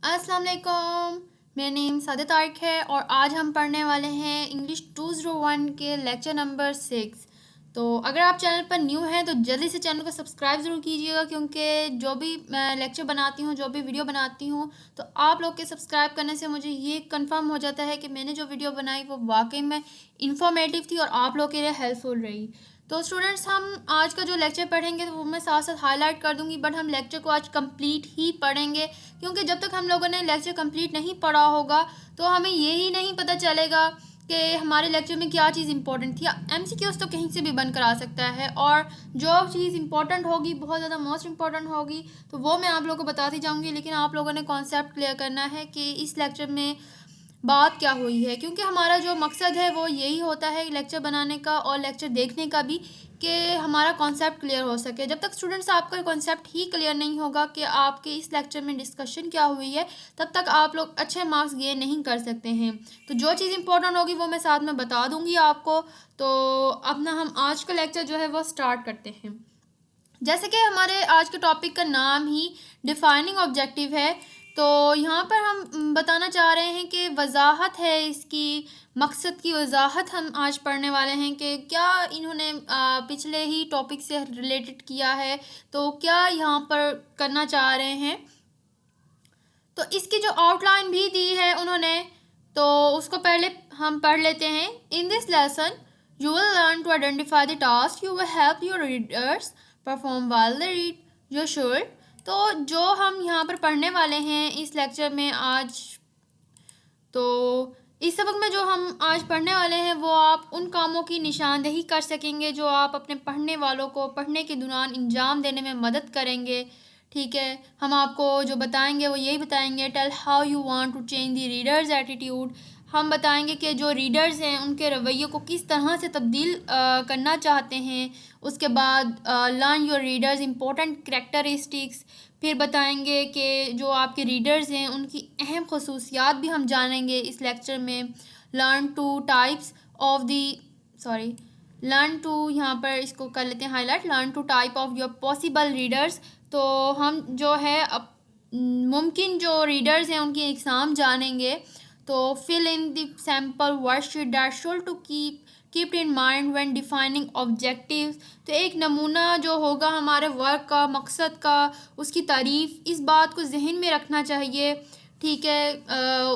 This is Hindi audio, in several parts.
अस्सलाम वालेकुम। मेरा नेम सादित तारिक है और आज हम पढ़ने वाले हैं इंग्लिश 201 के लेक्चर नंबर 6। तो अगर आप चैनल पर न्यू हैं तो जल्दी से चैनल को सब्सक्राइब ज़रूर कीजिएगा, क्योंकि जो भी मैं लेक्चर बनाती हूँ, जो भी वीडियो बनाती हूँ, तो आप लोग के सब्सक्राइब करने से मुझे ये कंफर्म हो जाता है कि मैंने जो वीडियो बनाई वो वाकई में इंफॉर्मेटिव थी और आप लोग के लिए हेल्पफुल रही। तो स्टूडेंट्स, हम आज का जो लेक्चर पढ़ेंगे तो वो मैं साथ साथ हाईलाइट कर दूंगी, बट हम लेक्चर को आज कंप्लीट ही पढ़ेंगे, क्योंकि जब तक हम लोगों ने लेक्चर कंप्लीट नहीं पढ़ा होगा तो हमें यही नहीं पता चलेगा कि हमारे लेक्चर में क्या चीज़ इंपॉर्टेंट थी। एमसीक्यूज़ तो कहीं से भी बनकर आ सकता है, और जो चीज़ इंपॉर्टेंट होगी, बहुत ज़्यादा मोस्ट इंपॉर्टेंट होगी, तो वो मैं आप लोगों को बताती जाऊँगी। लेकिन आप लोगों ने कॉन्सेप्ट क्लियर करना है कि इस लेक्चर में बात क्या हुई है, क्योंकि हमारा जो मकसद है वो यही होता है लेक्चर बनाने का और लेक्चर देखने का भी, कि हमारा कॉन्सेप्ट क्लियर हो सके। जब तक स्टूडेंट्स आपका कॉन्सेप्ट ही क्लियर नहीं होगा कि आपके इस लेक्चर में डिस्कशन क्या हुई है, तब तक आप लोग अच्छे मार्क्स गेन नहीं कर सकते हैं। तो जो चीज़ इंपॉर्टेंट होगी वो मैं साथ में बता दूंगी आपको। तो अपना हम आज का लेक्चर जो है वो स्टार्ट करते हैं। जैसे कि हमारे आज के टॉपिक का नाम ही डिफाइनिंग ऑब्जेक्टिव है, तो यहाँ पर हम बताना चाह रहे हैं कि वजाहत है इसकी, मकसद की वजाहत हम आज पढ़ने वाले हैं कि क्या इन्होंने पिछले ही टॉपिक से रिलेटेड किया है, तो क्या यहाँ पर करना चाह रहे हैं। तो इसकी जो आउटलाइन भी दी है उन्होंने, तो उसको पहले हम पढ़ लेते हैं। In this lesson you will learn to identify the task you will help your readers perform while they read your should. तो जो हम यहाँ पर पढ़ने वाले हैं इस लेक्चर में आज, तो इस सबक में जो हम आज पढ़ने वाले हैं वो आप उन कामों की निशानदेही कर सकेंगे जो आप अपने पढ़ने वालों को पढ़ने के दौरान अंजाम देने में मदद करेंगे। ठीक है, हम आपको जो बताएंगे वो यही बताएंगे। Tell how you want to change the readers attitude. हम बताएंगे कि जो रीडर्स हैं उनके रवैये को किस तरह से तब्दील करना चाहते हैं। उसके बाद learn your readers important characteristics. फिर बताएंगे कि जो आपके रीडर्स हैं उनकी अहम खसूसियात भी हम जानेंगे इस लेक्चर में। Learn to types of the sorry learn to, यहाँ पर इसको कर लेते हैं highlight, learn to type of your possible readers. तो हम जो है अब मुमकिन जो रीडर्स हैं उनकी एग्ज़ाम जानेंगे। तो fill in the sample worksheet that should to keep in mind when defining objectives. तो एक नमूना जो होगा हमारे वर्क का, मकसद का, उसकी तारीफ़, इस बात को जहन में रखना चाहिए। ठीक है,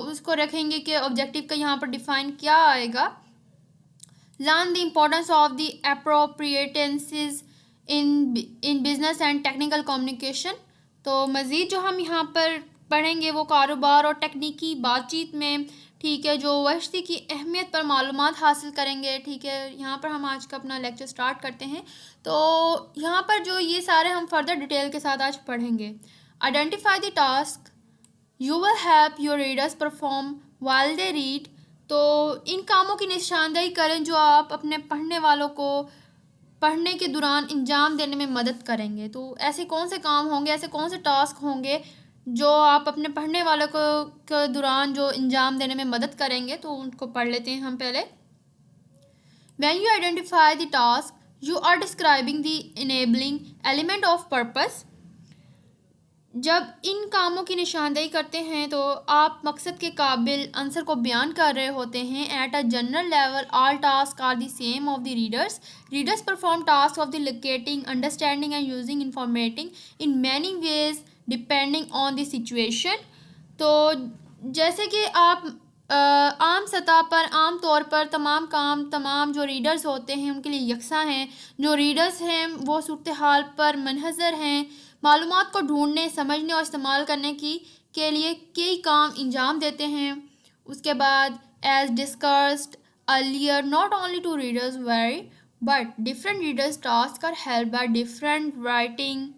उसको रखेंगे कि ऑब्जेक्टिव का यहाँ पर डिफ़ाइन क्या आएगा। Learn the importance of the appropriatenesses in business and technical communication. तो मज़ीद जो हम यहाँ पर पढ़ेंगे वो कारोबार और तकनीकी बातचीत में, ठीक है, जो वस्ती की अहमियत पर मालूमात हासिल करेंगे। ठीक है, यहाँ पर हम आज का अपना लेक्चर स्टार्ट करते हैं। तो यहाँ पर जो ये सारे हम फर्दर डिटेल के साथ आज पढ़ेंगे। Identify the task you will help your readers perform while they read. तो इन कामों की निशानदेही करें जो आप अपने पढ़ने वालों को पढ़ने के दौरान अंजाम देने में मदद करेंगे। तो ऐसे कौन से काम होंगे, ऐसे कौन से टास्क होंगे जो आप अपने पढ़ने वालों को के दौरान जो अंजाम देने में मदद करेंगे, तो उनको पढ़ लेते हैं हम पहले। When you identify the task, you are describing the enabling element of purpose। जब इन कामों की निशानदेही करते हैं तो आप मकसद के काबिल आंसर को बयान कर रहे होते हैं। At a general level all task are the same of the readers perform task of the locating, understanding and using information in many ways depending on the situation. तो जैसे कि आप आम सतह पर, आम तौर पर तमाम काम, तमाम जो रीडर्स होते हैं उनके लिए यकसा हैं। जो रीडर्स हैं वो सूरत हाल पर मनहज़र हैं, मालूमात को ढूंढने, समझने और इस्तेमाल करने के लिए कई काम अंजाम देते हैं। उसके बाद as discussed earlier not only do readers vary but different readers task are help by different writing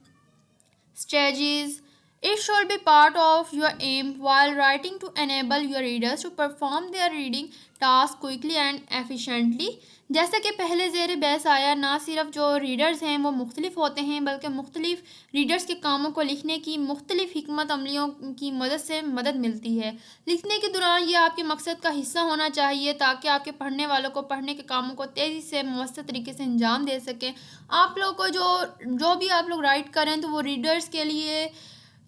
strategies. It should be part of your aim while writing to enable your readers to perform their reading task quickly and efficiently। जैसा कि पहले ज़ेर बहस आया, ना सिर्फ जो रीडर्स हैं वो मुख्तलिफ होते हैं, बल्कि मुख्तलिफ रीडर्स के कामों को लिखने की मुख्तलिफ हिकमत अमलियों की मदद से मदद मिलती है। लिखने के दौरान ये आपके मकसद का हिस्सा होना चाहिए ताकि आपके पढ़ने वालों को पढ़ने के कामों को तेज़ी से मौसर तरीके से अंजाम दे सकें। आप लोग को जो भी आप लोग राइट करें तो वो रीडर्स के लिए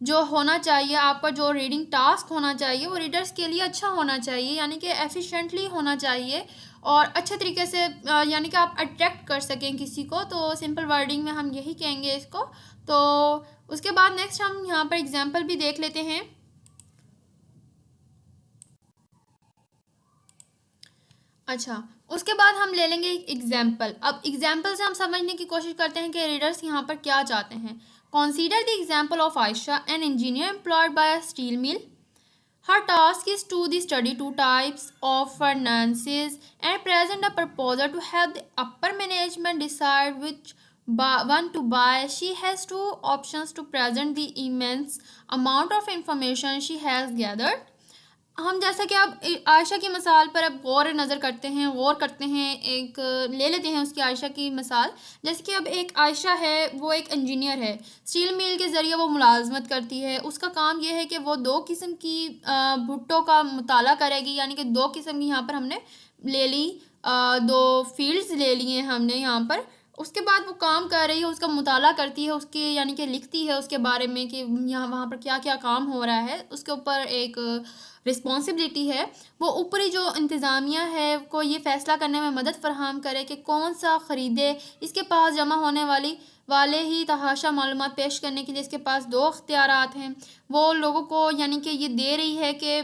जो होना चाहिए, आपका जो रीडिंग टास्क होना चाहिए वो रीडर्स के लिए अच्छा होना चाहिए, यानी कि एफिशिएंटली होना चाहिए और अच्छे तरीके से यानी कि आप अट्रैक्ट कर सकें किसी को। तो सिंपल वर्डिंग में हम यही कहेंगे इसको। तो उसके बाद नेक्स्ट हम यहाँ पर एग्जांपल भी देख लेते हैं। अच्छा, उसके बाद हम ले लेंगे एक एग्जाम्पल। अब एग्जाम्पल से हम समझने की कोशिश करते हैं कि रीडर्स यहाँ पर क्या चाहते हैं। Consider the example of Ayesha, an engineer employed by a steel mill. Her task is to the study two types of finances and present a proposal to help the upper management decide which one to buy. She has two options to present the immense amount of information she has gathered. हम जैसा कि अब आयशा की मिसाल पर अब गौर करते हैं, एक ले लेते हैं उसकी आयशा की मिसाल। जैसे कि अब एक आयशा है, वो एक इंजीनियर है, स्टील मिल के ज़रिए वो मुलाजमत करती है। उसका काम ये है कि वो दो किस्म की भुट्टों का मुताला करेगी, यानी कि दो किस्म की यहाँ पर हमने ले ली, दो फील्ड्स ले लिए हमने यहाँ पर। उसके बाद वो काम कर रही है, उसका मुताला करती है, उसके यानी कि लिखती है उसके बारे में कि यहाँ वहाँ पर क्या क्या काम हो रहा है। उसके ऊपर एक रिस्पॉन्सिबिलिटी है, वो ऊपरी जो इंतज़ामिया है को ये फ़ैसला करने में मदद फ़राहम करे कि कौन सा ख़रीदे। इसके पास जमा होने वाले ही तहाशा मालूमात पेश करने के लिए इसके पास दो इख्तियारात हैं। वो लोगों को यानी कि ये दे रही है कि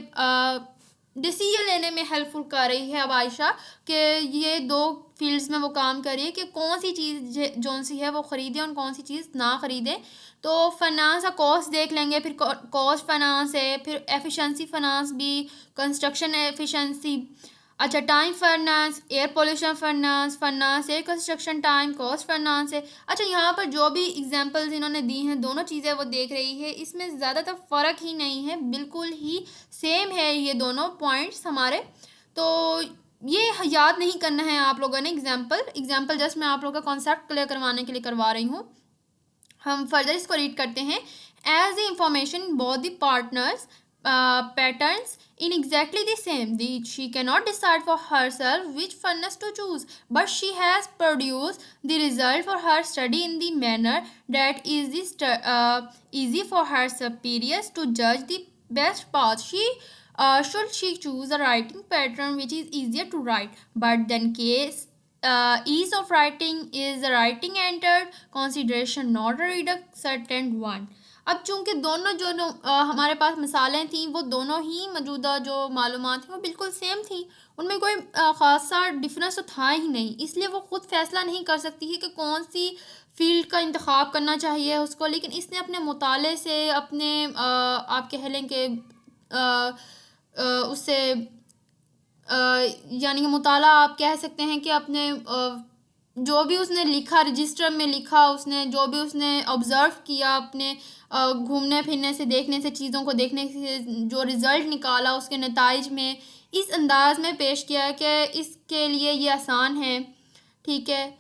डिसीजन लेने में हेल्पफुल कर रही है अब आयशा, कि ये दो फील्ड्स में वो काम कर रही है कि कौन सी चीज़ जौन सी है वो ख़रीदे और कौन सी चीज़ ना ख़रीदे। तो फाइनेंस का कॉस्ट देख लेंगे, फिर कॉस्ट फाइनेंस है, फिर एफिशिएंसी फाइनेंस भी, कंस्ट्रक्शन एफिशिएंसी, अच्छा time finance, air pollution finance, finance air construction time, cost finance है। अच्छा, यहाँ पर जो भी एग्जांपल्स इन्होंने दी हैं, दोनों चीज़ें वो देख रही है, इसमें ज़्यादातर फ़र्क ही नहीं है, बिल्कुल ही सेम है ये दोनों पॉइंट्स हमारे। तो ये याद नहीं करना है आप लोगों ने एग्जाम्पल जस्ट मैं आप लोगों का कॉन्सेप्ट क्लियर करवाने के लिए करवा रही हूँ। हम फर्दर इसको रीड करते हैं। As the information both the partners patterns in exactly the same, she cannot decide for herself which furnace to choose, but she has produced the result for her study in the manner that is easy for her superiors to judge the best path. Should she choose a writing pattern which is easier to write, but then case ease of writing is the writing entered consideration, not a reader certain one. अब चूंकि दोनों जो हमारे पास मिसालें थीं, वो दोनों ही मौजूदा जो मालूमात थी वो बिल्कुल सेम थी, उनमें कोई ख़ासा डिफरेंस तो था ही नहीं। इसलिए वो ख़ुद फैसला नहीं कर सकती है कि कौन सी फील्ड का इंतखाब करना चाहिए उसको, लेकिन इसने अपने मुताले से, अपने आप कह लें कि उससे यानी कि मुताला आप कह सकते हैं कि अपने जो भी उसने लिखा, रजिस्टर में लिखा, उसने जो भी उसने ऑब्ज़र्व किया, अपने घूमने फिरने से, देखने से, चीज़ों को देखने से जो रिज़ल्ट निकाला, उसके नताइज में इस अंदाज में पेश किया कि इसके लिए ये आसान है। ठीक है,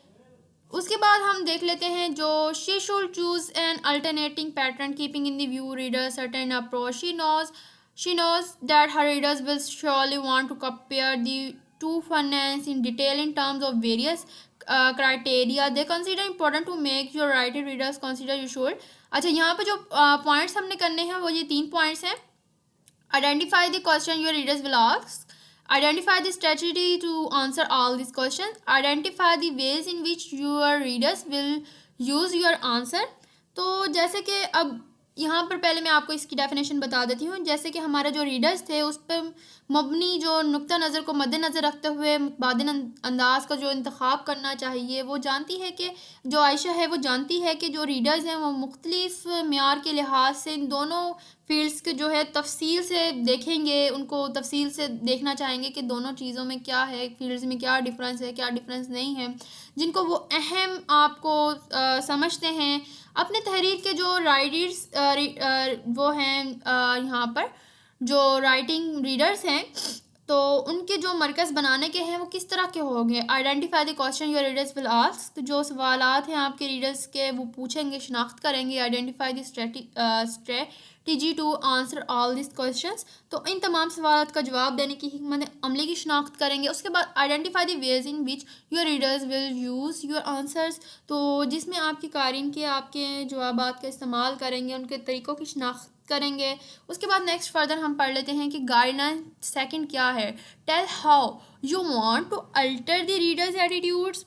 उसके बाद हम देख लेते हैं जो she should choose N alternating pattern keeping in the view reader certain approach. She knows that her readers will surely want to compare the two finance in detail in terms of various criteria they consider important to make your writer readers consider you should. अच्छा, यहाँ पे जो पॉइंट्स हमने करने हैं वो ये 3 पॉइंट्स हैं। Identify the question your readers will ask. Identify the strategy to answer all these questions. Identify the ways in which your readers will use your answer. तो जैसे कि अब यहाँ पर पहले मैं आपको इसकी डेफिनेशन बता देती हूँ। जैसे कि हमारे जो रीडर्स थे उस पर मबनी जो नुक्ता नज़र को मद्देनज़र रखते हुए मुतबादिल अंदाज का जो इंतखाब करना चाहिए, वो जानती है कि जो आयशा है वो जानती है कि जो रीडर्स हैं वो मुख्तलिफ मेयार के लिहाज से इन दोनों फील्ड्स के जो है तफसील से देखेंगे, उनको तफसील से देखना चाहेंगे कि दोनों चीज़ों में क्या है, फील्ड्स में क्या डिफरेंस है, क्या डिफरेंस नहीं है, जिनको वो अहम आपको समझते हैं। अपने तहरीर के जो राइटर्स वो हैं यहाँ पर जो राइटिंग रीडर्स हैं, तो उनके जो मरकज़ बनाने के हैं वो किस तरह के होंगे। Identify the question your readers will ask, तो जो सवालात हैं आपके रीडर्स के वो पूछेंगे, शिनाख्त करेंगे। Identify the strategy to answer all this questions, तो इन तमाम सवालात का जवाब देने की हिकमत अमली की शिनाख्त करेंगे। उसके बाद identify the ways in which your readers will use your answers, तो जिसमें आपके कारीन के आपके जवाबात का इस्तेमाल करेंगे, उनके तरीक़ों की शिनाख्त करेंगे। उसके बाद नेक्स्ट फर्दर हम पढ़ लेते हैं कि गाइडलाइन सेकंड क्या है। Tell how you want to alter the readers attitudes,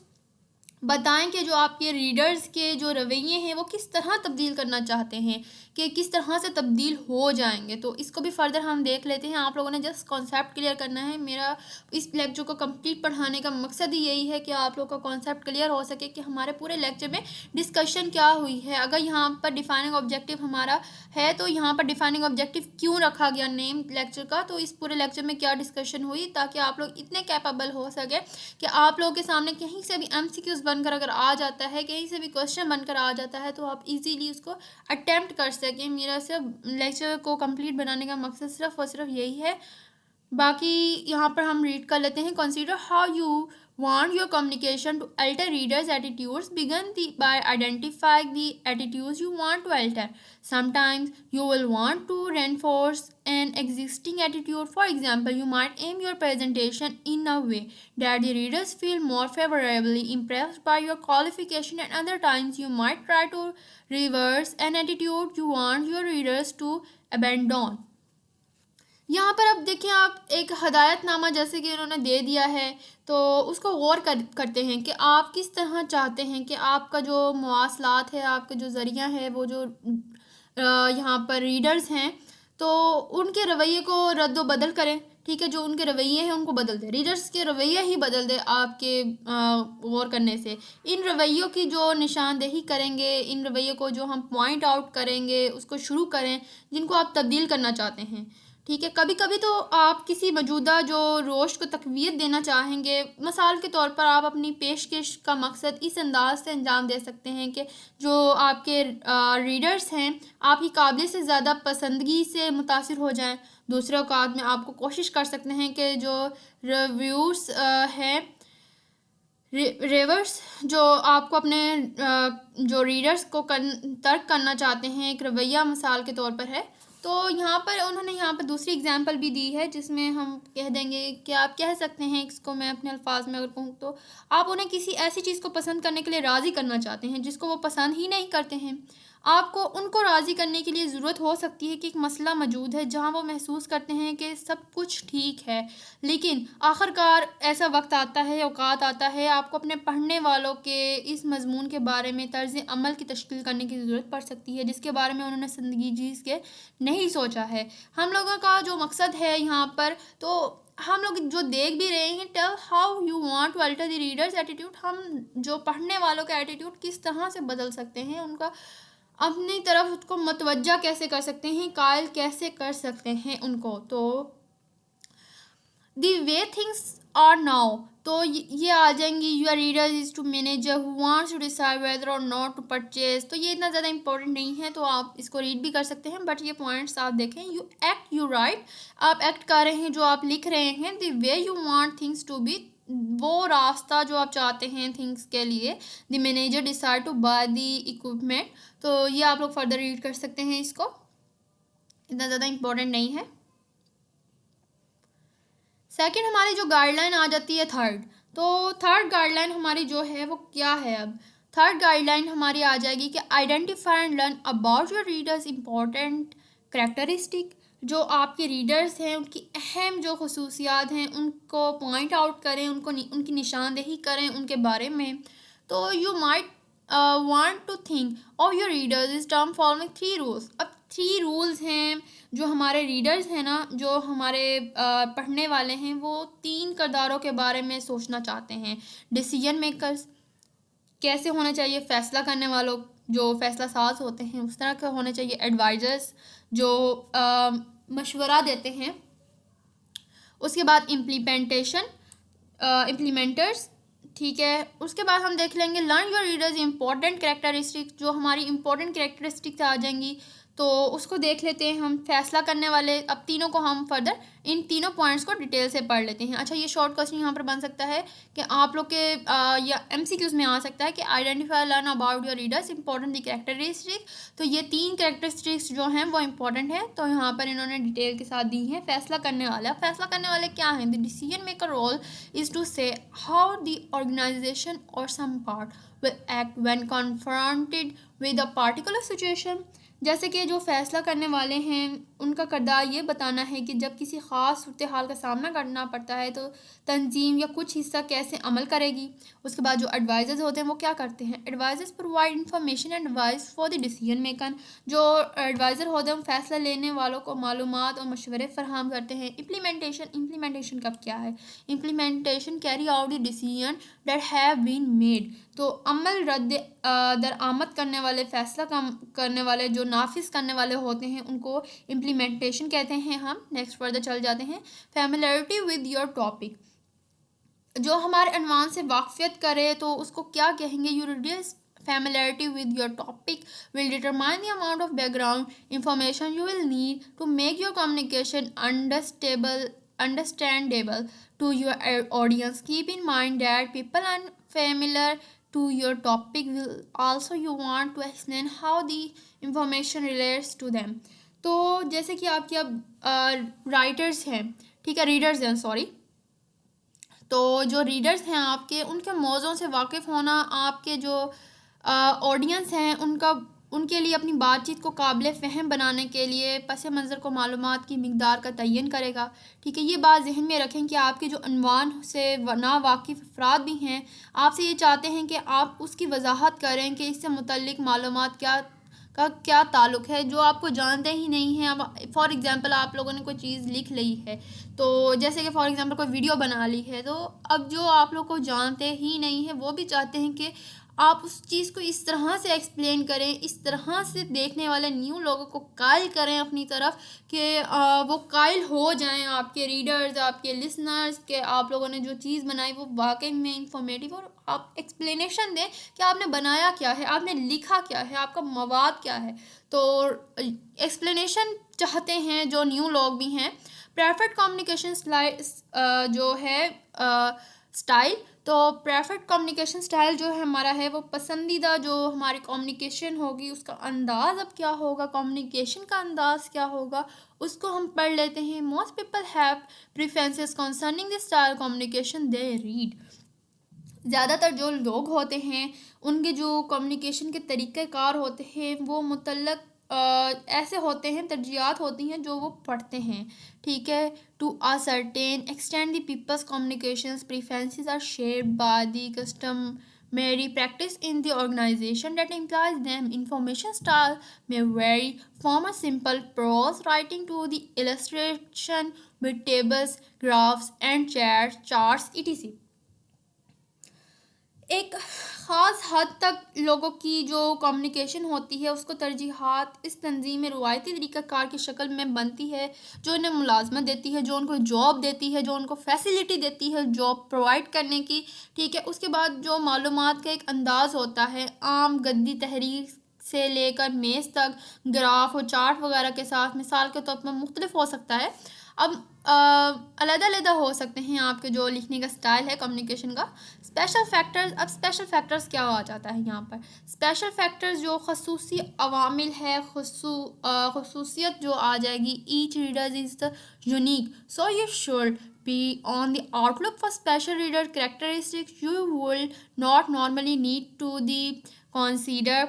बताएं कि जो आपके रीडर्स के जो रवैये हैं वो किस तरह तब्दील करना चाहते हैं, कि किस तरह से तब्दील हो जाएंगे। तो इसको भी फर्दर हम देख लेते हैं। आप लोगों ने जस्ट कॉन्सेप्ट क्लियर करना है। मेरा इस लेक्चर को कंप्लीट पढ़ाने का मकसद ही यही है कि आप लोग का कॉन्सेप्ट क्लियर हो सके कि हमारे पूरे लेक्चर में डिस्कशन क्या हुई है। अगर यहाँ पर डिफाइनिंग ऑब्जेक्टिव हमारा है तो यहाँ पर डिफाइनिंग ऑब्जेक्टिव क्यों रखा गया नेम लेक्चर का, तो इस पूरे लेक्चर में क्या डिस्कशन हुई, ताकि आप लोग इतने कैपेबल हो सके कि आप लोगों के सामने कहीं से भी MCQs बनकर अगर आ जाता है, कहीं से भी क्वेश्चन बनकर आ जाता है, तो आप इजीली उसको अटेम्प्ट कर सकें। मेरा सिर्फ लेक्चर को कंप्लीट बनाने का मकसद सिर्फ और सिर्फ यही है। बाकी यहाँ पर हम रीड कर लेते हैं। Consider how you want your communication to alter readers attitudes, begin by identifying the attitudes you want to alter. Sometimes you will want to reinforce an existing attitude. For example, you might aim your presentation in a way that the readers feel more favorably impressed by your qualification, and other times you might try to reverse an attitude you want your readers to abandon. यहाँ पर अब देखिए, आप एक हदायतनामा जैसे कि उन्होंने दे दिया है, तो उसको गौर करते हैं कि आप किस तरह चाहते हैं कि आपका जो मवासलात है, आपका जो ज़रिया है, वो जो यहाँ पर रीडर्स हैं, तो उनके रवैये को रद्द बदल करें। ठीक है, जो उनके रवैये हैं उनको बदल दे, रीडर्स के रवैये ही बदल दे आपके गौर करने से। इन रवैयों की जो निशानदेही करेंगे, इन रवैयों को जो हम पॉइंट आउट करेंगे, उसको शुरू करें जिनको आप तब्दील करना चाहते हैं। ठीक है, कभी कभी तो आप किसी मौजूदा जो रोश को तक़वियत देना चाहेंगे। मिसाल के तौर पर आप अपनी पेशकश का मकसद इस अंदाज से अंजाम दे सकते हैं कि जो आपके रीडर्स हैं आप ही काबिल से ज़्यादा पसंदगी से मुतासिर हो जाएं। दूसरे औकात में आपको कोशिश कर सकते हैं कि जो रिव्यूज़ हैं, रिवर्स जो आपको अपने जो रीडर्स को तर्क करना चाहते हैं, एक रवैया मिसाल के तौर पर है। तो यहाँ पर उन्होंने यहाँ पर दूसरी एग्जांपल भी दी है, जिसमें हम कह देंगे कि आप कह सकते हैं, इसको मैं अपने अल्फाज में अगर कहूँ तो आप उन्हें किसी ऐसी चीज़ को पसंद करने के लिए राज़ी करना चाहते हैं जिसको वो पसंद ही नहीं करते हैं। आपको उनको राज़ी करने के लिए ज़रूरत हो सकती है कि एक मसला मौजूद है जहाँ वो महसूस करते हैं कि सब कुछ ठीक है, लेकिन आखिरकार ऐसा वक्त आता है, औकात आता है, आपको अपने पढ़ने वालों के इस मजमून के बारे में तर्ज़ अमल की तश्कील करने की ज़रूरत पड़ सकती है, जिसके बारे में उन्होंने ज़िंदगी के नहीं सोचा है। हम लोगों का जो मकसद है यहाँ पर, तो हम लोग जो देख भी रहे हैं, tell how you want to alter the readers attitude, हम जो पढ़ने वालों का एटीट्यूड किस तरह से बदल सकते हैं, उनका अपनी तरफ उसको मतवज्जा कैसे कर सकते हैं, कायल कैसे कर सकते हैं उनको। तो the way things are now, तो ये आ जाएंगी। Your reader is to manager who wants to decide whether or not to purchase, तो ये इतना ज़्यादा इंपॉर्टेंट नहीं है, तो आप इसको रीड भी कर सकते हैं, बट ये पॉइंट्स आप देखें। यू एक्ट, यू राइट, आप एक्ट कर रहे हैं, जो आप लिख रहे हैं। The way you want things to be, वो रास्ता जो आप चाहते हैं थिंग्स के लिए। The manager decide to buy the equipment, तो ये आप लोग फर्दर रीड कर सकते हैं, इसको इतना ज़्यादा इंपॉर्टेंट नहीं है। सेकंड हमारी जो गाइडलाइन आ जाती है थर्ड, तो थर्ड गाइडलाइन हमारी जो है वो क्या है। अब थर्ड गाइडलाइन हमारी आ जाएगी कि identify and learn about your readers important characteristic, जो आपके रीडर्स हैं उनकी अहम जो खसूसियात हैं उनको पॉइंट आउट करें, उनकी निशानदेही करें उनके बारे में। तो you might want to think of your readers is term following 3 rules. अब 3 रूल्स हैं, जो हमारे रीडर्स हैं ना, जो हमारे पढ़ने वाले हैं, वो 3 किरदारों के बारे में सोचना चाहते हैं। डिसीजन मेकर्स कैसे होने चाहिए, फ़ैसला करने वालों जो फ़ैसला साज होते हैं उस तरह के होने चाहिए। एडवाइज़र्स जो मशवरा देते हैं। उसके बाद इम्प्लीमेंटर्स, ठीक है। उसके बाद हम देख लेंगे learn your readers important characteristic, जो हमारी इंपॉर्टेंट कैरेक्टरिस्टिक्स आ जाएंगी। तो उसको देख लेते हैं हम। फैसला करने वाले, अब तीनों को हम फर्दर इन तीनों पॉइंट्स को डिटेल से पढ़ लेते हैं। अच्छा, ये शॉर्ट क्वेश्चन यहाँ पर बन सकता है कि आप लोग के या एमसीक्यूज में आ सकता है कि identify learn about your readers important the characteristic. तो ये 3 कैरेक्टरिस्टिक्स जो हैं वो इंपॉर्टेंट है, तो यहाँ पर इन्होंने डिटेल के साथ दी है। फैसला करने वाला, फैसला करने वाले क्या हैं? The decision maker role is to say how the organization or some part will act when confronted with a particular situation। जैसे कि जो फैसला करने वाले हैं उनका किरदार ये बताना है कि जब किसी ख़ास सूरत हाल का सामना करना पड़ता है तो तंजीम या कुछ हिस्सा कैसे अमल करेगी। उसके बाद जो एडवाइज़र्स होते हैं वो क्या करते हैं? Advisers provide information and advice for the decision maker. जो एडवाइज़र होते हैं वो फैसला लेने वालों को मालूमात और मशवरे फराहम करते हैं। इम्प्लीमेंटेशन कब क्या है? Implementation carry out the decision that have been made. तो अमल दरामद करने वाले, फैसला करने वाले, जो नाफिज करने वाले होते हैं उनको इम्प्लीमेंटेशन कहते हैं हम। नेक्स्ट फर्दर चल जाते हैं। फैमिलियरिटी विद योर टॉपिक, जो हमारे अनवान से वाकफियत करे तो उसको क्या कहेंगे? You reduce familiarity with your topic will determine the amount of background information you will need to make your communication understandable to your audience. Keep in mind that people unfamiliar to your topic will also you want to explain how the information relates to them। तो जैसे कि आपके अब राइटर्स हैं, ठीक है, रीडर्स हैं, सॉरी। तो जो रीडर्स हैं आपके, उनके मौज़ों से वाकिफ़ होना आपके जो ऑडियंस हैं उनके लिए अपनी बातचीत को काबिल फ़हम बनाने के लिए पस मंज़र को मालूमात की मिक़दार का तयन करेगा। ठीक है, ये बात जहन में रखें कि आपके जो अनवान से ना वाकिफ़ अफराद भी हैं, आपसे ये चाहते हैं कि आप उसकी वजाहत करें कि इससे मुतल्लिक मालूमात क्या ताल्लुक़ है, जो आपको जानते ही नहीं हैं। अब फॉर एग्ज़ाम्पल आप लोगों ने कोई चीज़ लिख ली है, तो जैसे कि फॉर एग्ज़ाम्पल कोई वीडियो बना ली है, तो अब जो आप लोग को जानते ही नहीं है वो भी चाहते हैं कि आप उस चीज़ को इस तरह से एक्सप्लेन करें, इस तरह से देखने वाले न्यू लोगों को कायल करें अपनी तरफ कि वो कायल हो जाएं, आपके रीडर्स, आपके लिसनर्स, के आप लोगों ने जो चीज़ बनाई वो वाकई में इंफॉर्मेटिव, और आप एक्सप्लेनेशन दें कि आपने बनाया क्या है, आपने लिखा क्या है, आपका मवाद क्या है। तो एक्सप्लेनेशन चाहते हैं जो न्यू लोग भी हैं। प्रेफर्ड कम्युनिकेशन जो है स्टाइल, तो प्रेफर्ड कम्युनिकेशन स्टाइल जो है हमारा है वो पसंदीदा जो हमारी कम्युनिकेशन होगी उसका अंदाज़ अब क्या होगा, कम्युनिकेशन का अंदाज़ क्या होगा, उसको हम पढ़ लेते हैं। Most people have preferences concerning the style communication they read. ज़्यादातर जो लोग होते हैं उनके जो कम्युनिकेशन के तरीक़ेकार होते हैं वो मुतल्लक ऐसे होते हैं, तरजीहात होती हैं जो वो पढ़ते हैं। ठीक है, to a certain extent the peoples communications preferences are shared by the customary practice in the organization that implies them। Information style may vary from a simple prose writing to the illustration with tables, graphs and charts etc। एक ख़ास हद तक लोगों की जो कम्युनिकेशन होती है उसको तरजीहात इस तंजीम में रवायती तरीक़ाकार की शक्ल में बनती है, जो इन्हें मुलाजमत देती है, जो उनको जॉब देती है, जो उनको फैसिलिटी देती है जॉब प्रोवाइड करने की। ठीक है, उसके बाद जो मालूमात का एक अंदाज़ होता है, आम गद्दी तहरीर से लेकर मेज़ तक ग्राफ और चार्ट वगैरह के साथ मिसाल के तौर पर मुख्तलिफ हो सकता है। अब अलग-अलग हो सकते हैं आपके जो लिखने का स्टाइल है कम्युनिकेशन का। स्पेशल फैक्टर्स, अब स्पेशल फैक्टर्स क्या आ जाता है यहाँ पर? स्पेशल फैक्टर्स जो खसूसी अवामिल है, खसूसियत जो आ जाएगी। Each reader is the unique, so you should be on the outlook for special reader characteristics you will not normally need to the consider।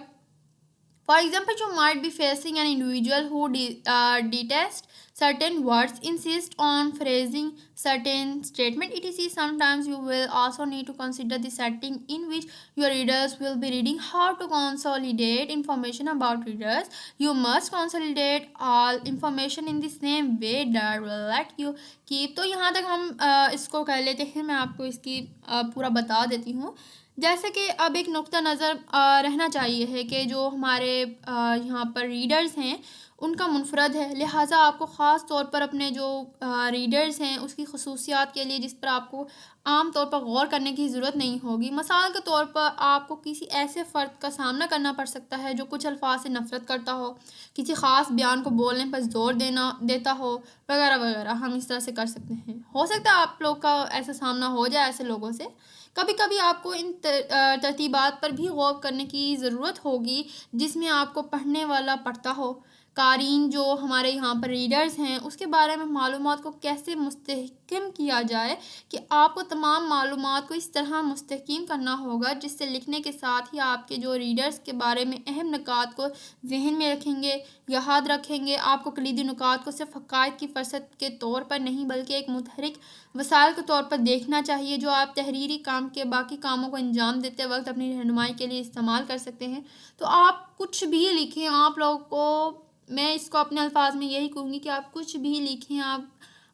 For example, you might be facing an individual who detests certain words, insist on phrasing certain statement etc। Sometimes you will also need to consider the setting in which your readers will be reading. How to consolidate information about readers? You must consolidate all information in the same way that will let you keep। तो यहाँ तक हम इसको कर लेते हैं, मैं आपको इसकी पूरा बता देती हूँ। जैसे कि अब एक नुक्ता नज़र रहना चाहिए है कि जो हमारे यहाँ पर रीडर्स हैं उनका मुनफरद है, लिहाजा आपको ख़ास तौर पर अपने जो रीडर्स हैं उसकी खसूसियात के लिए जिस पर आपको आम तौर पर गौर करने की ज़रूरत नहीं होगी। मिसाल के तौर पर आपको किसी ऐसे फ़र्द का सामना करना पड़ सकता है जो कुछ अल्फाज से नफ़रत करता हो, किसी ख़ास बयान को बोलने पर ज़ोर देता हो, वगैरह वगैरह। हम इस तरह से कर सकते हैं। हो सकता है आप लोग का ऐसा सामना हो जाए ऐसे लोगों से। कभी कभी आपको इन तरतीबात पर भी गौर करने की ज़रूरत होगी जिसमें आपको पढ़ने वाला पढ़ता हो। क़ारीन जो हमारे यहाँ पर रीडर्स हैं उसके बारे में मालूमात को कैसे मुस्तहकम किया जाए कि आपको तमाम मालूमात को इस तरह मुस्तहकम करना होगा जिससे लिखने के साथ ही आपके जो रीडर्स के बारे में अहम नुकात को जहन में रखेंगे, याद रखेंगे। आपको कलीदी नुकात को सिर्फ हक़ाइक़ की फ़रसत के तौर पर नहीं बल्कि एक मुतहरिक वसाइल के तौर पर देखना चाहिए जो आप तहरीरी काम के बाकी कामों को अंजाम देते वक्त अपनी रहनुमाई के लिए इस्तेमाल कर सकते हैं। तो आप कुछ भी लिखें, आप लोगों को मैं इसको अपने अल्फाज में यही कहूँगी कि आप कुछ भी लिखें। आप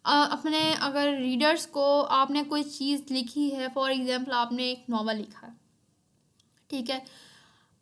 अपने अगर रीडर्स को आपने कोई चीज़ लिखी है, फॉर एग्ज़ाम्पल आपने एक नावल लिखा है, ठीक है,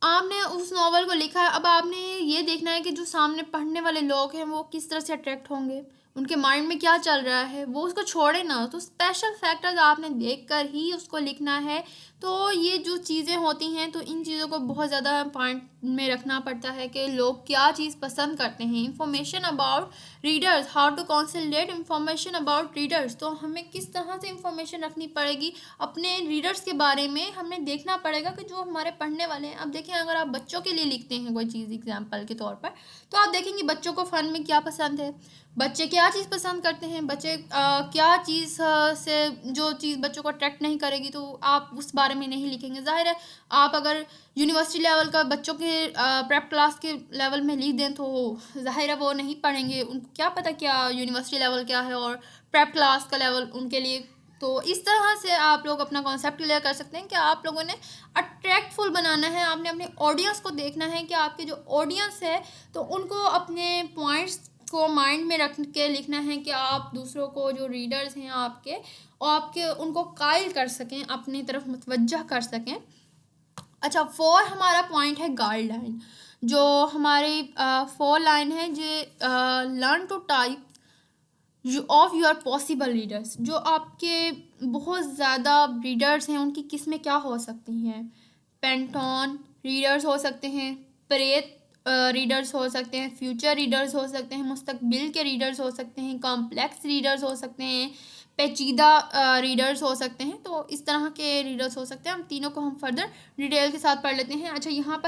आपने उस नावल को लिखा है। अब आपने ये देखना है कि जो सामने पढ़ने वाले लोग हैं वो किस तरह से अट्रैक्ट होंगे, उनके माइंड में क्या चल रहा है, वो उसको छोड़े ना। तो स्पेशल फैक्टर्स आपने देखकर ही उसको लिखना है। तो ये जो चीज़ें होती हैं तो इन चीज़ों को बहुत ज़्यादा पॉइंट में रखना पड़ता है कि लोग क्या चीज़ पसंद करते हैं। Information about readers, how to consolidate information about readers. तो हमें किस तरह से इंफॉर्मेशन रखनी पड़ेगी अपने रीडर्स के बारे में, हमें देखना पड़ेगा कि जो हमारे पढ़ने वाले हैं। अब देखें, अगर आप बच्चों के लिए लिखते हैं कोई चीज़ एग्जाम्पल के तौर पर, तो आप देखेंगे बच्चों को फ़न में क्या पसंद है, बच्चे क्या चीज़ पसंद करते हैं, बच्चे क्या चीज़ से जो चीज़ बच्चों को अट्रैक्ट नहीं करेगी तो आप उस बारे में नहीं लिखेंगे। ज़ाहिर है आप अगर यूनिवर्सिटी लेवल का बच्चों के प्रेप क्लास के लेवल में लिख दें तो ज़ाहिर है वो नहीं पढ़ेंगे, उनको क्या पता क्या यूनिवर्सिटी लेवल क्या है और प्रेप क्लास का लेवल उनके लिए। तो इस तरह से आप लोग अपना कॉन्सेप्ट क्लियर कर सकते हैं कि आप लोगों ने अट्रैक्टफुल बनाना है। आपने अपने ऑडियंस को देखना है कि आपके जो ऑडियंस है तो उनको अपने पॉइंट्स को माइंड में रख के लिखना है कि आप दूसरों को, जो रीडर्स हैं आपके उनको कायल कर सकें, अपनी तरफ मुतवज्जह कर सकें। अच्छा, 4 हमारा पॉइंट है गाइडलाइन। जो हमारी 4 लाइन है जो learn to type of your possible readers. जो आपके बहुत ज़्यादा रीडर्स हैं उनकी किस्में क्या हो सकती हैं। पेंटोन रीडर्स हो सकते हैं, प्रेत रीडर्स हो सकते हैं, फ्यूचर रीडर्स हो सकते हैं, मुस्तकबिल के रीडर्स हो सकते हैं, कॉम्प्लेक्स रीडर्स हो सकते हैं, पेचीदा रीडर्स हो सकते हैं। तो इस तरह के रीडर्स हो सकते हैं। हम तीनों को हम फर्दर डिटेल के साथ पढ़ लेते हैं। अच्छा, यहाँ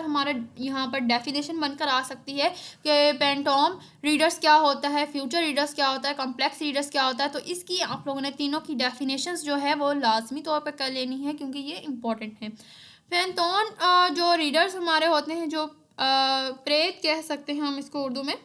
पर डेफिनेशन बनकर आ सकती है कि पेंटोम रीडर्स क्या होता है, फ्यूचर रीडर्स क्या होता है, कॉम्प्लेक्स रीडर्स क्या होता है। तो इसकी आप लोगों ने तीनों की डेफिनेशंस जो है वो लाजमी तौर पर कर लेनी है क्योंकि ये इंपॉर्टेंट है। पेंटोन जो रीडर्स हमारे होते हैं, जो प्रेत कह सकते हैं हम इसको उर्दू में,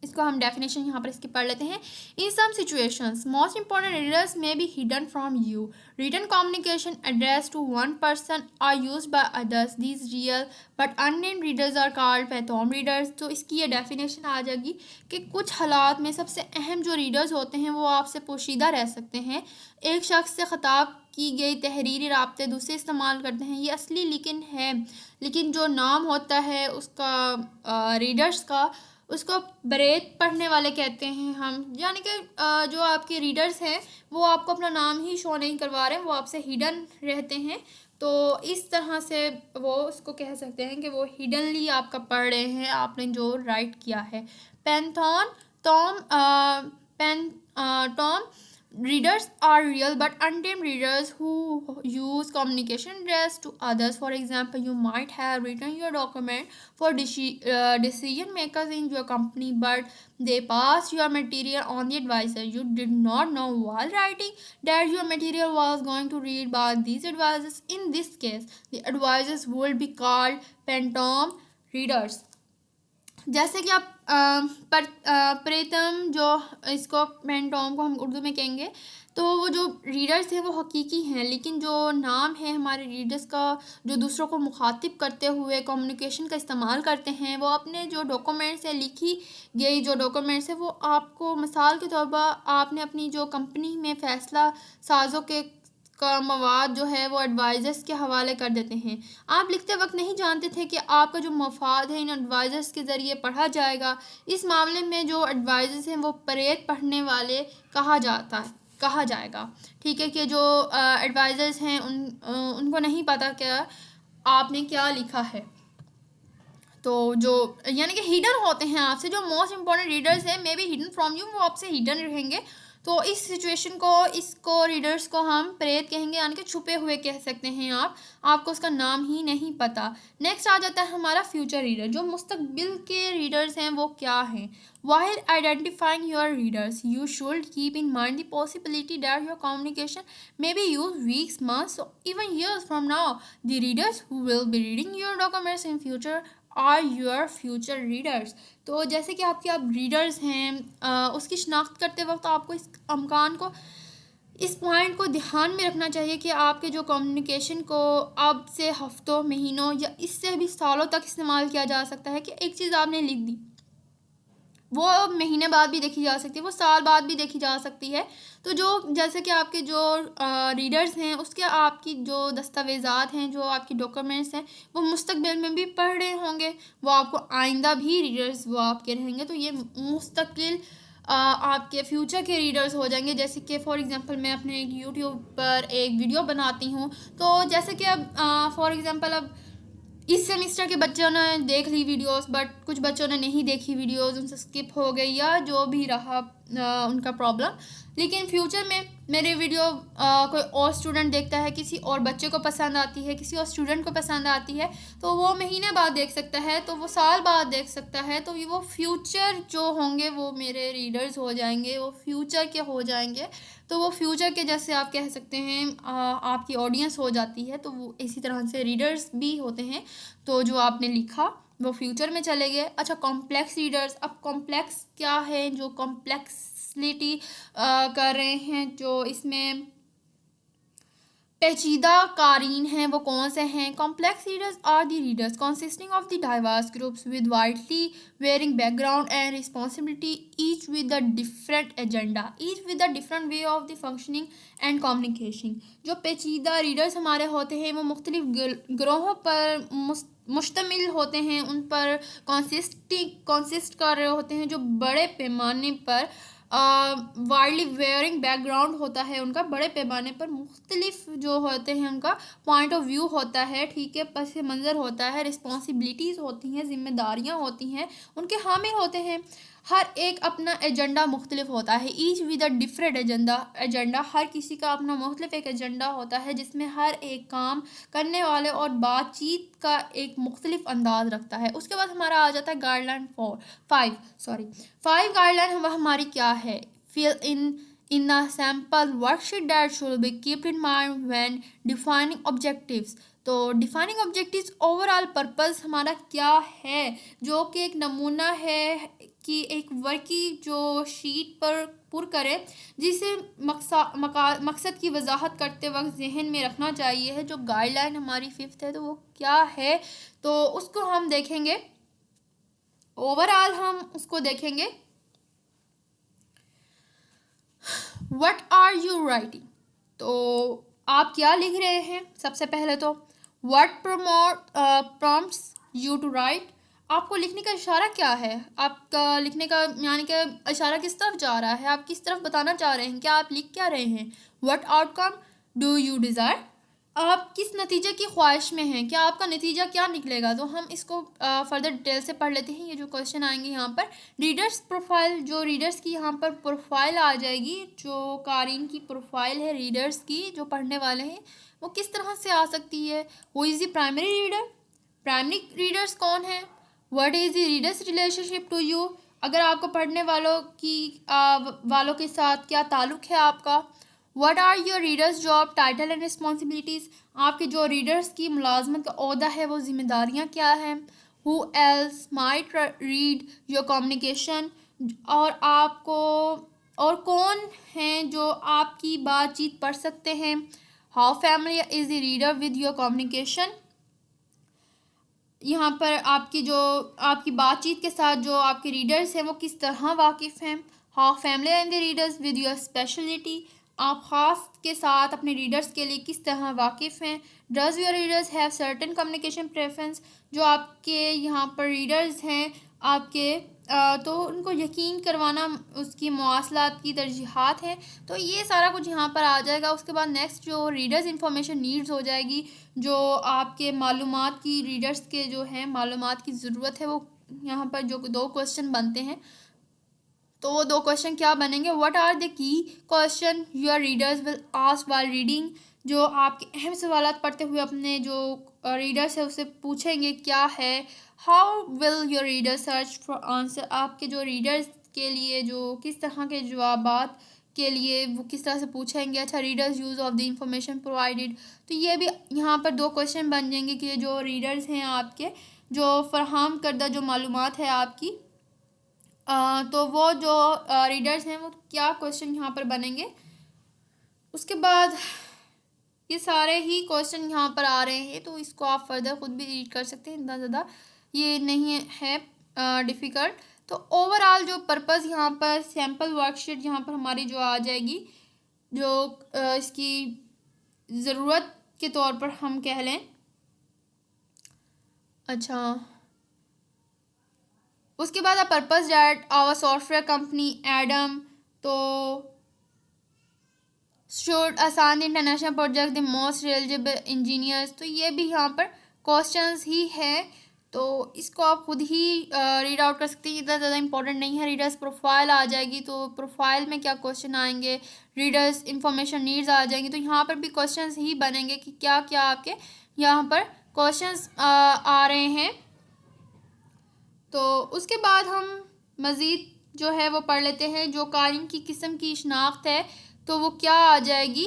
इसको हम डेफिनेशन यहाँ पर इसकी पढ़ लेते हैं। In some situations most important readers may be hidden from you. Written communication address to one person are used by others. These real but unnamed readers are called phantom readers. तो इसकी ये डेफिनेशन आ जाएगी कि कुछ हालात में सबसे अहम जो रीडर्स होते हैं वो आपसे पोशीदा रह सकते हैं। एक शख्स से ख़िताब की गई तहरीरी राब्ते दूसरे इस्तेमाल करते हैं, ये असली लेकिन जो नाम होता है उसका रीडर्स का, उसको बरेत पढ़ने वाले कहते हैं हम। यानी कि जो आपके रीडर्स हैं वो आपको अपना नाम ही शो नहीं करवा रहे हैं, वो आपसे हिडन रहते हैं। तो इस तरह से वो उसको कह सकते हैं कि वो हिडनली आपका पढ़ रहे हैं, आपने जो राइट किया है। पेंथॉन Tom readers are real but unnamed readers who use communication address to others. For example, you might have written your document for decision makers in your company, but they passed your material on the advisor. You did not know while writing that your material was going to read by these advisors. In this case, the advisors would be called phantom readers. जैसे कि आप प्रेतम, जो इसको पेंटोम को हम उर्दू में कहेंगे, तो वो जो रीडर्स हैं वो हकीकी हैं, लेकिन जो नाम है हमारे रीडर्स का जो दूसरों को मुखातिब करते हुए कम्युनिकेशन का इस्तेमाल करते हैं, वो अपने जो डॉक्यूमेंट्स है, लिखी गई जो डॉक्यूमेंट्स है, वो आपको मिसाल के तौर पर आपने अपनी जो कंपनी में फ़ैसला साजों के का मवाद जो है वो एडवाइज़र्स के हवाले कर देते हैं। आप लिखते वक्त नहीं जानते थे कि आपका जो मफाद है इन एडवाइज़र्स के ज़रिए पढ़ा जाएगा। इस मामले में जो एडवाइज़र्स हैं वो परेत पढ़ने वाले कहा जाएगा। ठीक है, कि जो एडवाइज़र्स हैं उनको नहीं पता क्या आपने क्या लिखा है। तो जो यानी कि हिडन होते हैं आपसे, जो मोस्ट इंपॉर्टेंट रीडर्स हैं मे बी हिडन फ्रॉम यू, वो आपसे हिडन रहेंगे। तो इस सिचुएशन को, इसको रीडर्स को हम प्रेत कहेंगे, यानी कि छुपे हुए कह सकते हैं आपको उसका नाम ही नहीं पता। नेक्स्ट आ जाता है हमारा फ्यूचर रीडर। जो मुस्तकबिल के रीडर्स हैं वो क्या हैं? While identifying your readers, you should keep in mind the possibility that your communication may be used weeks, months, or even years from now. The readers who will be reading your documents in future are your future readers. तो जैसे कि आप रीडर्स हैं, उसकी शिनाख्त करते वक्त आपको इस अमकान को, इस पॉइंट को ध्यान में रखना चाहिए कि आपके जो कम्युनिकेशन को अब से हफ्तों, महीनों या इससे भी सालों तक इस्तेमाल किया जा सकता है। कि एक चीज़ आपने लिख दी, वो महीने बाद भी देखी जा सकती है, वो साल बाद भी देखी जा सकती है। तो जो जैसे कि आपके जो रीडर्स हैं उसके आपकी जो दस्तावेज़ात हैं, जो आपकी डॉक्यूमेंट्स हैं, वो मुस्तकबिल में भी पढ़ रहे होंगे, वो आपको आइंदा भी रीडर्स वो आपके रहेंगे। तो ये मुस्तकिल आपके फ्यूचर के रीडर्स हो जाएंगे। जैसे कि फॉर एग्जांपल मैं अपने यूट्यूब पर एक वीडियो बनाती हूँ, तो जैसे कि अब फॉर एग्जांपल अब इस सेमिस्टर के बच्चों ने देख ली वीडियोस, बट कुछ बच्चों ने नहीं देखी वीडियोस, उनसे स्किप हो गई या जो भी रहा उनका प्रॉब्लम। लेकिन फ्यूचर में मेरे वीडियो कोई और स्टूडेंट देखता है, किसी और बच्चे को पसंद आती है, किसी और स्टूडेंट को पसंद आती है, तो वो महीने बाद देख सकता है, तो वो साल बाद देख सकता है। तो वो फ्यूचर जो होंगे वो मेरे रीडर्स हो जाएंगे, वो फ्यूचर के हो जाएंगे। तो वो फ्यूचर के जैसे आप कह सकते हैं आपकी ऑडियंस हो जाती है। तो वो इसी तरह से रीडर्स भी होते हैं। तो जो आपने लिखा वो फ्यूचर में चले गए। अच्छा, कॉम्प्लेक्स रीडर्स। अब कॉम्प्लेक्स क्या है? जो कॉम्प्लेक्सिटी कर रहे हैं, जो इसमें पेचीदा कारीन हैं, वो कौन से हैं? Complex readers are the readers consisting of the diverse groups with widely varying background and responsibility, each with a different agenda, each with a different way of the functioning and communication. जो पेचीदा रीडर्स हमारे होते हैं वो मुख्तलिफ ग्रोहों पर मुश्तमिल होते हैं, उन पर कॉन्सिस्ट कर रहे होते हैं, जो बड़े पैमाने पर वाइडली वेयरिंग बैकग्राउंड होता है उनका, बड़े पैमाने पर मुख्तलिफ जो होते हैं उनका पॉइंट ऑफ व्यू होता है। ठीक है, पस मंज़र होता है, रिस्पॉन्सिबिलिटीज़ होती हैं, जिम्मेदारियां होती हैं, उनके हामिल होते हैं। हर एक अपना एजेंडा मुख्तलिफ होता है, each with a different agenda. हर किसी का अपना मुख्तलिफ एक एजेंडा होता है, जिसमें हर एक काम करने वाले और बातचीत का एक मुख्तलिफ अंदाज रखता है। उसके बाद हमारा आ जाता है गाइडलाइन 5 गाइडलाइन हमारी क्या है? Fill in a sample worksheet that should be kept in mind when defining objectives। तो डिफाइनिंग ऑब्जेक्टिव्स, ओवरऑल पर्पस हमारा क्या है, जो कि एक नमूना है कि एक वर्क की जो शीट पर पुर करें, जिसे मकसद की वजाहत करते वक्त जहन में रखना चाहिए है। जो गाइडलाइन हमारी 5th है तो वो क्या है, तो उसको हम देखेंगे। ओवरऑल हम उसको देखेंगे। What are you writing? तो आप क्या लिख रहे हैं? सबसे पहले तो what prompts you to write? आपको लिखने का इशारा क्या है? आपका लिखने का यानी कि इशारा किस तरफ जा रहा है, आप किस तरफ बताना चाह रहे हैं, क्या आप लिख क्या रहे हैं? What outcome do you desire? आप किस नतीजे की ख्वाहिश में हैं, क्या आपका नतीजा क्या निकलेगा? तो हम इसको फर्दर डिटेल से पढ़ लेते हैं। ये जो क्वेश्चन आएंगे यहाँ पर, रीडर्स प्रोफाइल, जो रीडर्स की यहाँ पर प्रोफाइल आ जाएगी, जो कारीन की प्रोफाइल है रीडर्स की, जो पढ़ने वाले हैं, वो किस तरह से आ सकती है? Who is the primary reader? Primary readers कौन है? What is the readers relationship to you? अगर आपको पढ़ने वालों के साथ क्या ताल्लुक़ है आपका? What are your readers job title and responsibilities? आपके जो रीडर्स की मुलाजमत का ओहदा है वो जिम्मेदारियाँ क्या हैं? Who else might read your communication? और कौन हैं जो आपकी बातचीत पढ़ सकते हैं? How familiar is the reader with your communication? यहाँ पर आपकी बातचीत के साथ जो आपके रीडर्स हैं वो किस तरह वाकिफ़ हैं? How familiar and the readers with your speciality? आप ख़ास के साथ अपने रीडर्स के लिए किस तरह वाकिफ़ हैं। Does your readers have certain communication preference, जो आपके यहाँ पर रीडर्स हैं आपके तो उनको यकीन करवाना उसकी मवासलात की तरजीहात हैं। तो ये सारा कुछ यहाँ पर आ जाएगा। उसके बाद नेक्स्ट जो रीडर्स इंफॉर्मेशन नीड्स हो जाएगी, जो आपके मालूमात की रीडर्स के जो हैं मालूमात की ज़रूरत है, वो यहाँ पर जो 2 क्वेश्चन बनते हैं। तो वो 2 क्वेश्चन क्या बनेंगे, what are the key question your readers will ask while reading, जो आपके अहम सवालात पढ़ते हुए अपने जो रीडर्स है उससे पूछेंगे क्या है। How will your reader search for answer, आपके जो रीडर्स के लिए जो किस तरह के जवाबात के लिए वो किस तरह से पूछेंगे। अच्छा, readers use of the information provided, तो ये भी यहाँ पर 2 क्वेश्चन बन जाएंगे कि जो रीडर्स हैं आपके जो फराहम करदा जो मालूमात है आपकी तो वो जो रीडर्स हैं वो क्या क्वेश्चन यहाँ पर बनेंगे। उसके बाद ये सारे ही क्वेश्चन यहाँ पर आ रहे हैं, तो इसको आप फर्दर ख़ुद भी रीड कर सकते हैं, इतना ज़्यादा ये नहीं है डिफ़िकल्ट। तो ओवरऑल जो पर्पस यहाँ पर सैम्पल वर्कशीट यहाँ पर हमारी जो आ जाएगी, जो इसकी ज़रूरत के तौर पर हम कह लें। अच्छा, उसके बाद purpose that our software company Adam to should assign international project the most eligible engineers, तो ये भी यहाँ पर क्वेश्चंस ही है, तो इसको आप खुद ही रीड आउट कर सकते हैं, इतना ज़्यादा इंपॉर्टेंट नहीं है। रीडर्स प्रोफाइल आ जाएगी, तो प्रोफाइल में क्या क्वेश्चन आएंगे, रीडर्स इंफॉर्मेशन नीड्स आ जाएंगी, तो यहाँ पर भी क्वेश्चंस ही बनेंगे कि क्या क्या आपके यहाँ पर क्वेश्चंस आ रहे हैं। तो उसके बाद हम मज़ीद जो है वो पढ़ लेते हैं, जो कारिन की किस्म की शनाख्त है तो वो क्या आ जाएगी।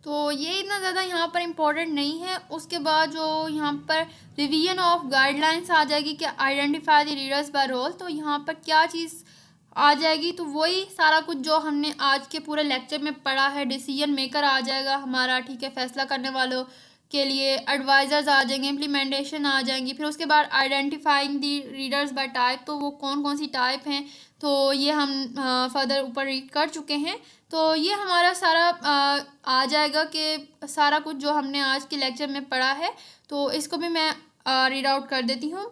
तो ये इतना ज़्यादा यहाँ पर इम्पोर्टेंट नहीं है। उसके बाद जो यहाँ पर रिवीजन ऑफ गाइडलाइंस आ जाएगी कि identify the readers by role, तो यहाँ पर क्या चीज़ आ जाएगी, तो वही सारा कुछ जो हमने आज के पूरे लेक्चर में पढ़ा है। डिसीजन मेकर आ जाएगा हमारा, ठीक है, फैसला करने वालों के लिए एडवाइज़र्स आ जाएंगे, इम्प्लीमेंटेशन आ जाएंगी। फिर उसके बाद आइडेंटिफाइंग दी रीडर्स बाय टाइप, तो वो कौन कौन सी टाइप हैं, तो ये हम फर्दर ऊपर रीड कर चुके हैं। तो ये हमारा सारा आ जाएगा कि सारा कुछ जो हमने आज के लेक्चर में पढ़ा है, तो इसको भी मैं रीड आउट कर देती हूँ।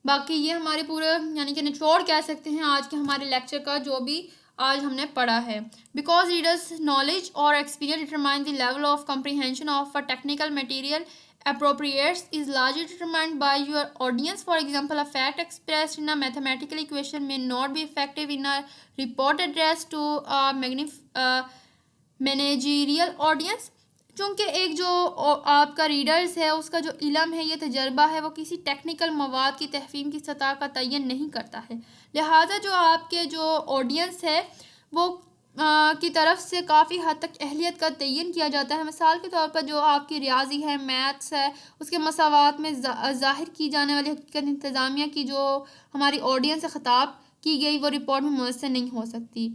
बाकी ये हमारे पूरे यानी कि निचोड़ कह सकते हैं आज के हमारे लेक्चर का, जो भी आज हमने पढ़ा है। बिकॉज रीडर्स नॉलेज और experience determine the level of comprehension of a technical material appropriates is largely determined by your audience. For example, a fact expressed in a mathematical equation may not be effective in a report addressed to a managerial audience. चूँकि एक जो आपका रीडर्स है उसका जो इल्म है, ये तजर्बा है, वो किसी टेक्निकल मवाद की तहफ़ीम की सतह का तयन नहीं करता है। लिहाजा जो आपके जो ऑडियंस है वो की तरफ से काफ़ी हद तक अहलियत का तयन किया जाता है। मिसाल के तौर पर जो आपकी रियाजी है, मैथ्स है, उसके मसावात में ज़ाहिर की जाने वाली हकीकत इंतज़ामिया की जो हमारी ऑडियंस से ख़िताब की गई वो रिपोर्ट में मुयस्सर नहीं हो सकती।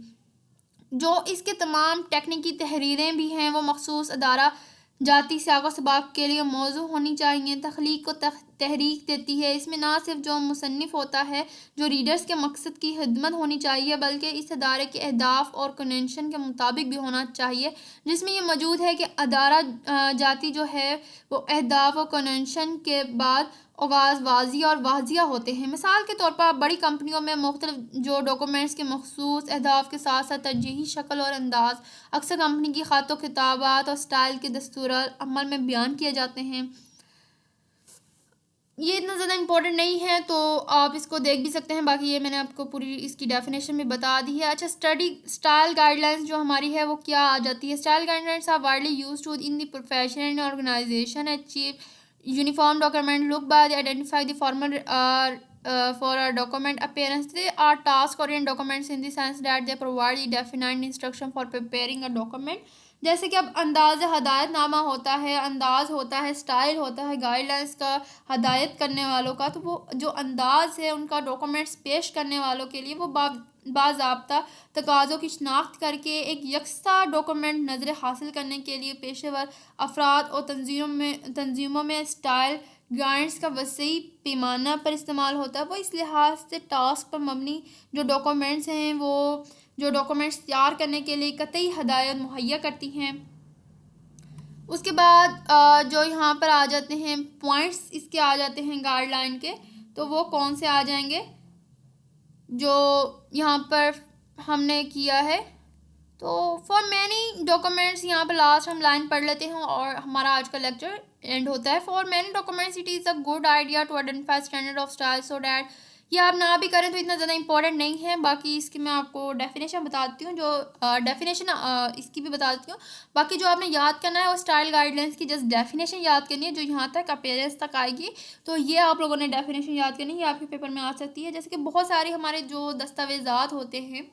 जो इसके तमाम टेक्निकी तहरीरें भी हैं वो मखसूस अदारा जाती सियाक़ो सबाक़ के लिए मौजू होनी चाहिए, तख्लीक को तहरीक देती है। इसमें ना सिर्फ जो मुसन्निफ़ होता है जो रीडर्स के मकसद की खिदमत होनी चाहिए, बल्कि इस अदारे के अहदाफ और कन्वेंशन के मुताबिक भी होना चाहिए, जिसमें ये मौजूद है कि अदारा जाती जो है वो अहदाफ और कन्वेंशन के बाद आगाज़ वाजिया और वाजिया होते हैं। मिसाल के तौर पर बड़ी कंपनियों में मुख्तलिफ जो डॉक्यूमेंट्स के मखसूस अहदाफ के साथ साथ तरजीही शक्ल और अंदाज अक्सर कंपनी की ख़ातो खिताबात और स्टाइल के दस्तूर अमल में बयान किए जाते हैं। ये इतना ज़्यादा इम्पोर्टेंट नहीं है, तो आप इसको देख भी सकते हैं। बाकी ये मैंने आपको पूरी इसकी डेफिनेशन भी बता दी है। अच्छा, स्टडी स्टाइल गाइडलाइंस जो हमारी है वो क्या आ जाती है। Style guidelines are widely used to in the profession and organization achieve uniform document look by identify the formal for a document appearance. They are task oriented documents in the sense that they provide the defined instruction for preparing a document. जैसे कि अब अंदाज़ हदायतनामा होता है, अंदाज़ होता है, स्टाइल होता है गाइडलाइंस का हदायत करने वालों का, तो वो जो अंदाज़ है उनका डॉक्यूमेंट्स पेश करने वालों के लिए वो बाज़ाब्ता तकाज़ों की शनाख्त करके एक यकसा डॉक्यूमेंट नज़र हासिल करने के लिए पेशेवर अफराद और तंजीमों में स्टाइल गाइड्स का वसी पैमाना पर इस्तेमाल होता है, वो इस लिहाज से टास्क पर मबनी जो डॉक्यूमेंट्स हैं वो जो डॉक्यूमेंट्स तैयार करने के लिए कतई हदायत मुहैया करती हैं। उसके बाद जो यहाँ पर आ जाते हैं पॉइंट्स इसके आ जाते हैं गाइडलाइन के, तो वो कौन से आ जाएंगे जो यहाँ पर हमने किया है। तो फॉर मैनी डॉक्यूमेंट्स यहाँ पर लास्ट हम लाइन पढ़ लेते हैं और हमारा आज का लेक्चर एंड होता है। For many documents it is a good idea to identify standard of style so that, ये आप ना भी करें तो इतना ज़्यादा इंपॉर्टेंट नहीं है। बाकी इसकी मैं आपको डेफिनेशन बताती हूँ, जो डेफिनेशन इसकी भी बताती हूँ। बाकी जो आपने याद करना है वो स्टाइल गाइडलाइंस की जस्ट डेफिनेशन याद करनी है, जो यहाँ तक अपीयरेंस तक आएगी। तो ये आप लोगों ने डेफिनेशन याद करनी है, ये आपके पेपर में आ सकती है। जैसे कि बहुत सारे हमारे जो दस्तावेज़ात होते हैं,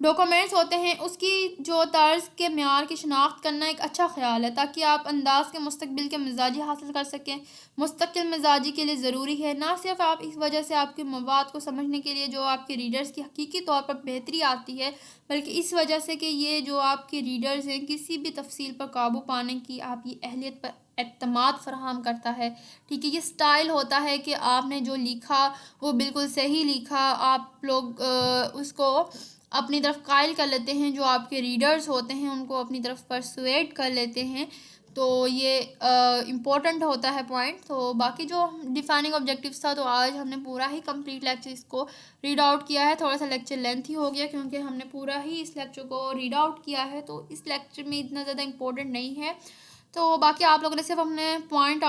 डॉक्यूमेंट्स होते हैं, उसकी जो तर्ज के म्यार की शनाख्त करना एक अच्छा ख्याल है, ताकि आप अंदाज के मुस्तकबिल के मिजाजी हासिल कर सकें। मुस्तकिल मिजाजी के लिए ज़रूरी है, ना सिर्फ आप इस वजह से आपके मवाद को समझने के लिए जो आपके रीडर्स की हकीकी तौर पर बेहतरी आती है, बल्कि इस वजह से कि ये जो आपके रीडर्स हैं किसी भी तफसील पर काबू पाने की आप ये अहलियत पर एतमाद फराहम करता है। ठीक है, ये स्टाइल होता है कि आपने जो लिखा वो बिल्कुल सही लिखा, आप लोग उसको अपनी तरफ कायल कर लेते हैं, जो आपके रीडर्स होते हैं उनको अपनी तरफ परसुएट कर लेते हैं। तो ये इम्पोर्टेंट होता है पॉइंट। तो बाकी जो डिफाइनिंग ऑब्जेक्टिव्स था, तो आज हमने पूरा ही कंप्लीट लेक्चर इसको रीड आउट किया है। थोड़ा सा लेक्चर लेंथी हो गया क्योंकि हमने पूरा ही इस लेक्चर को रीड आउट किया है, तो इस लेक्चर में इतना ज़्यादा इम्पोर्टेंट नहीं है। तो बाकी आप लोगों ने सिर्फ अपने पॉइंट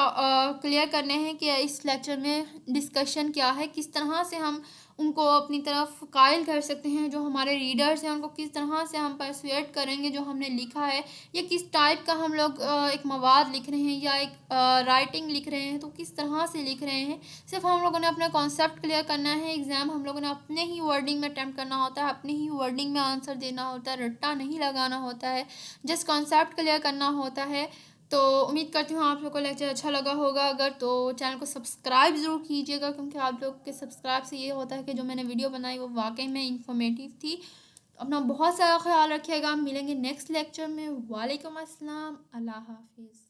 क्लियर करने हैं कि इस लेक्चर में डिस्कशन क्या है, किस तरह से हम उनको अपनी तरफ कायल कर सकते हैं, जो हमारे रीडर्स हैं उनको किस तरह से हम परसुएट करेंगे जो हमने लिखा है, या किस टाइप का हम लोग एक मवाद लिख रहे हैं या एक राइटिंग लिख रहे हैं, तो किस तरह से लिख रहे हैं। सिर्फ हम लोगों ने अपना कॉन्सेप्ट क्लियर करना है। एग्ज़ाम हम लोगों ने अपने ही वर्डिंग में अटैम्प्ट करना होता है, अपने ही वर्डिंग में आंसर देना होता है, रट्टा नहीं लगाना होता है, जस्ट कॉन्सेप्ट क्लियर करना होता है। तो उम्मीद करती हूँ आप लोग को लेक्चर अच्छा लगा होगा। अगर तो चैनल को सब्सक्राइब ज़रूर कीजिएगा, क्योंकि आप लोग के सब्सक्राइब से ये होता है कि जो मैंने वीडियो बनाई वो वाकई में इंफॉर्मेटिव थी। अपना बहुत सारा ख्याल रखिएगा, मिलेंगे नेक्स्ट लेक्चर में। वालेकुम अस्सलाम, अल्लाह हाफिज़।